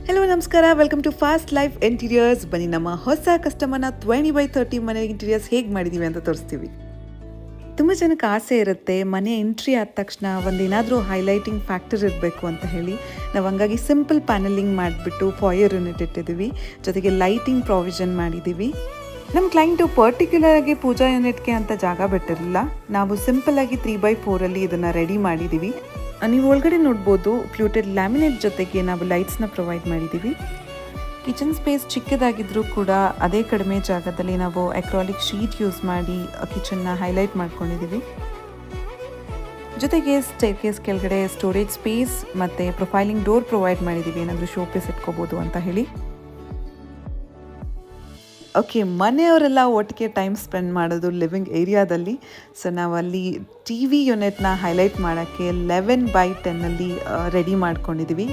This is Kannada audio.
ಹಲೋ ನಮಸ್ಕಾರ, welcome to fast life interiors. ಬನ್ನಿ ನಮ್ಮ ಹೊಸ ಕಸ್ಟಮರ್ನ 20/30 ಮನೆ ಇಂಟೀರಿಯರ್ಸ್ ಹೇಗೆ ಮಾಡಿದ್ದೀವಿ ಅಂತ ತೋರಿಸ್ತೀವಿ. ತುಂಬ ಜನಕ್ಕೆ ಆಸೆ ಇರುತ್ತೆ ಮನೆ ಎಂಟ್ರಿ ಆದ ತಕ್ಷಣ ಒಂದೇನಾದರೂ ಹೈಲೈಟಿಂಗ್ ಫ್ಯಾಕ್ಟರ್ ಇರಬೇಕು ಅಂತ ಹೇಳಿ. ನಾವು ಹಂಗಾಗಿ ಸಿಂಪಲ್ ಪ್ಯಾನಲಿಂಗ್ ಮಾಡಿಬಿಟ್ಟು ಫಾಯರ್ ಯೂನಿಟ್ ಇಟ್ಟಿದ್ದೀವಿ, ಜೊತೆಗೆ ಲೈಟಿಂಗ್ ಪ್ರಾವಿಷನ್ ಮಾಡಿದ್ದೀವಿ. ನಮ್ಮ ಕ್ಲೈಂಟು ಪರ್ಟಿಕ್ಯುಲರ್ ಆಗಿ ಪೂಜಾ ಯೂನಿಟ್ಗೆ ಅಂತ ಜಾಗ ಬಿಟ್ಟಿರಲಿಲ್ಲ. ನಾವು ಸಿಂಪಲ್ ಆಗಿ 3x4 ಇದನ್ನು ರೆಡಿ ಮಾಡಿದ್ದೀವಿ. ನೀವು ಒಳಗಡೆ ನೋಡ್ಬೋದು, ಫ್ಲೂಟೆಡ್ ಲ್ಯಾಮಿನೇಟ್ ಜೊತೆಗೆ ನಾವು ಲೈಟ್ಸ್ನ ಪ್ರೊವೈಡ್ ಮಾಡಿದ್ದೀವಿ. ಕಿಚನ್ ಸ್ಪೇಸ್ ಚಿಕ್ಕದಾಗಿದ್ದರೂ ಕೂಡ ಅದೇ ಕಡಿಮೆ ಜಾಗದಲ್ಲಿ ನಾವು ಅಕ್ರಾಲಿಕ್ ಶೀಟ್ ಯೂಸ್ ಮಾಡಿ ಕಿಚನ್ನ ಹೈಲೈಟ್ ಮಾಡ್ಕೊಂಡಿದ್ದೀವಿ. ಜೊತೆಗೆ ಸ್ಟೇರ್ಕೇಸ್ ಕೆಳಗಡೆ ಸ್ಟೋರೇಜ್ ಸ್ಪೇಸ್ ಮತ್ತು ಪ್ರೊಫೈಲಿಂಗ್ ಡೋರ್ ಪ್ರೊವೈಡ್ ಮಾಡಿದ್ದೀವಿ, ಏನಾದರೂ ಶೋ ಪೀಸ್ ಇಟ್ಕೋಬೋದು ಅಂತ ಹೇಳಿ. ಓಕೆ, ಮನೆಯವರೆಲ್ಲ ಒಟ್ಟಿಗೆ ಟೈಮ್ ಸ್ಪೆಂಡ್ ಮಾಡೋದು ಲಿವಿಂಗ್ ಏರಿಯಾದಲ್ಲಿ. ಸೊ ನಾವಲ್ಲಿ ಟಿ ವಿ ಯೂನಿಟ್ನ ಹೈಲೈಟ್ ಮಾಡೋಕ್ಕೆ 11/10 ರೆಡಿ ಮಾಡ್ಕೊಂಡಿದ್ದೀವಿ.